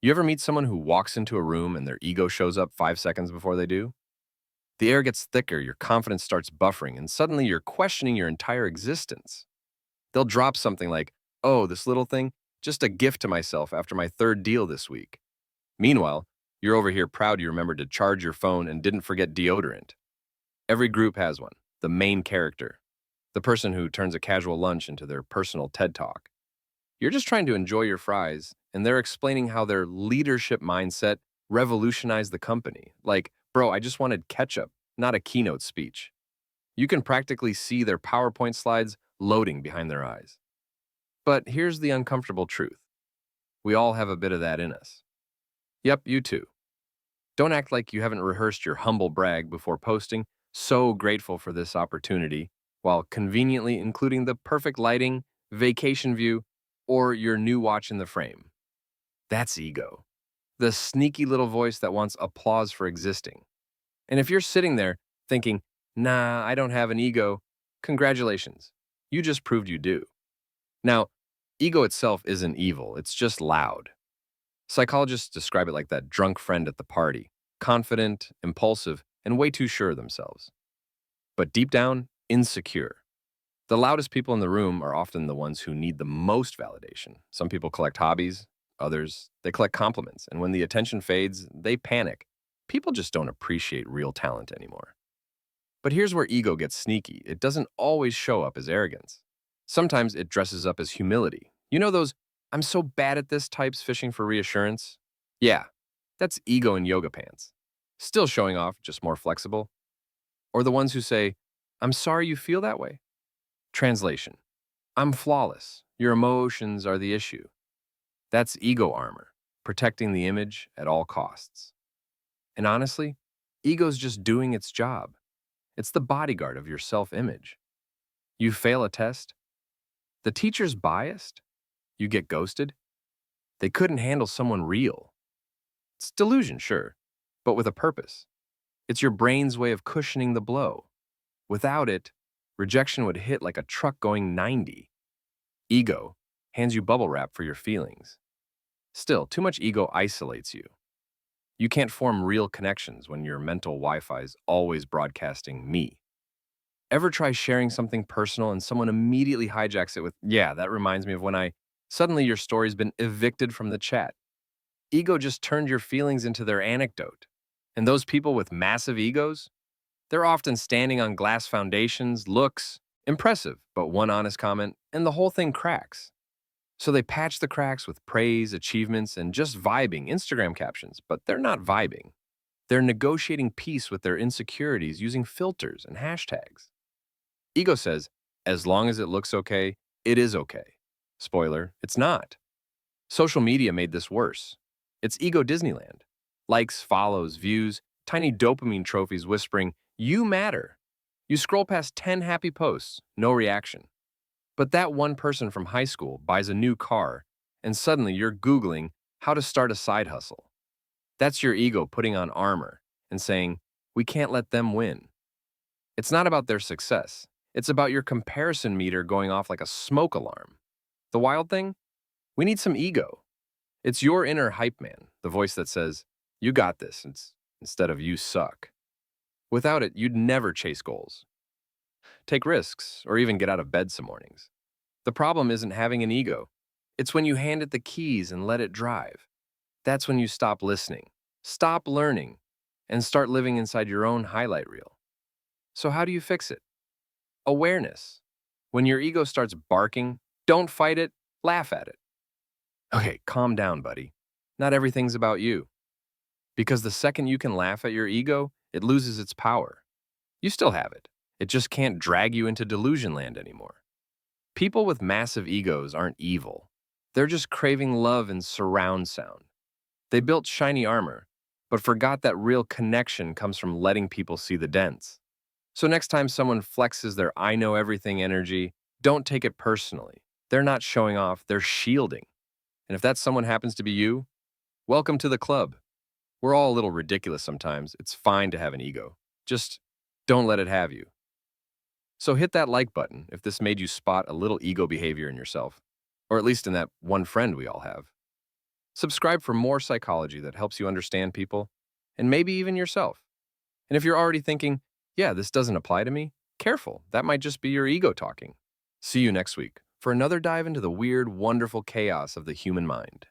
You ever meet someone who walks into a room and their ego shows up 5 seconds before they do? The air gets thicker, your confidence starts buffering, and suddenly you're questioning your entire existence. They'll drop something like, oh, this little thing, just a gift to myself after my third deal this week. Meanwhile, you're over here proud you remembered to charge your phone and didn't forget deodorant. Every group has one, the main character, the person who turns a casual lunch into their personal TED Talk. You're just trying to enjoy your fries, and they're explaining how their leadership mindset revolutionized the company. Like, bro, I just wanted ketchup, not a keynote speech. You can practically see their PowerPoint slides loading behind their eyes. But here's the uncomfortable truth. We all have a bit of that in us. Yep, you too. Don't act like you haven't rehearsed your humble brag before posting, so grateful for this opportunity, while conveniently including the perfect lighting, vacation view, or your new watch in the frame. That's ego. The sneaky little voice that wants applause for existing. And if you're sitting there thinking, nah, I don't have an ego, congratulations. You just proved you do. Now, ego itself isn't evil, it's just loud. Psychologists describe it like that drunk friend at the party, confident, impulsive, and way too sure of themselves. But deep down, insecure. The loudest people in the room are often the ones who need the most validation. Some people collect hobbies, others, they collect compliments, and when the attention fades, they panic. People just don't appreciate real talent anymore. But here's where ego gets sneaky. It doesn't always show up as arrogance. Sometimes it dresses up as humility. You know those, I'm so bad at this types fishing for reassurance? Yeah, that's ego in yoga pants. Still showing off, just more flexible. Or the ones who say, I'm sorry you feel that way. Translation, I'm flawless. Your emotions are the issue. That's ego armor, protecting the image at all costs. And honestly, ego's just doing its job. It's the bodyguard of your self-image. You fail a test, the teacher's biased, you get ghosted, they couldn't handle someone real. It's delusion, sure, but with a purpose. It's your brain's way of cushioning the blow. Without it, rejection would hit like a truck going 90. Ego hands you bubble wrap for your feelings. Still, too much ego isolates you. You can't form real connections when your mental Wi-Fi's always broadcasting me. Ever try sharing something personal and someone immediately hijacks it with, yeah, that reminds me of when suddenly your story's been evicted from the chat. Ego just turned your feelings into their anecdote. And those people with massive egos, they're often standing on glass foundations, looks impressive, but one honest comment, and the whole thing cracks. So they patch the cracks with praise, achievements, and just vibing Instagram captions, but they're not vibing. They're negotiating peace with their insecurities using filters and hashtags. Ego says, as long as it looks okay, it is okay. Spoiler, it's not. Social media made this worse. It's ego Disneyland. Likes, follows, views, tiny dopamine trophies whispering, you matter. You scroll past 10 happy posts, no reaction. But that one person from high school buys a new car, and suddenly you're Googling how to start a side hustle. That's your ego putting on armor and saying, we can't let them win. It's not about their success. It's about your comparison meter going off like a smoke alarm. The wild thing? We need some ego. It's your inner hype man, the voice that says, you got this, instead of you suck. Without it, you'd never chase goals, take risks, or even get out of bed some mornings. The problem isn't having an ego. It's when you hand it the keys and let it drive. That's when you stop listening, stop learning, and start living inside your own highlight reel. So how do you fix it? Awareness. When your ego starts barking, don't fight it, laugh at it. Okay, calm down, buddy. Not everything's about you. Because the second you can laugh at your ego, it loses its power. You still have it. It just can't drag you into delusion-land anymore. People with massive egos aren't evil. They're just craving love and surround sound. They built shiny armor, but forgot that real connection comes from letting people see the dents. So next time someone flexes their I know everything energy, don't take it personally. They're not showing off, they're shielding. And if that someone happens to be you, welcome to the club. We're all a little ridiculous sometimes. It's fine to have an ego. Just don't let it have you. So hit that like button if this made you spot a little ego behavior in yourself, or at least in that one friend we all have. Subscribe for more psychology that helps you understand people, and maybe even yourself. And if you're already thinking, yeah, this doesn't apply to me, careful, that might just be your ego talking. See you next week for another dive into the weird, wonderful chaos of the human mind.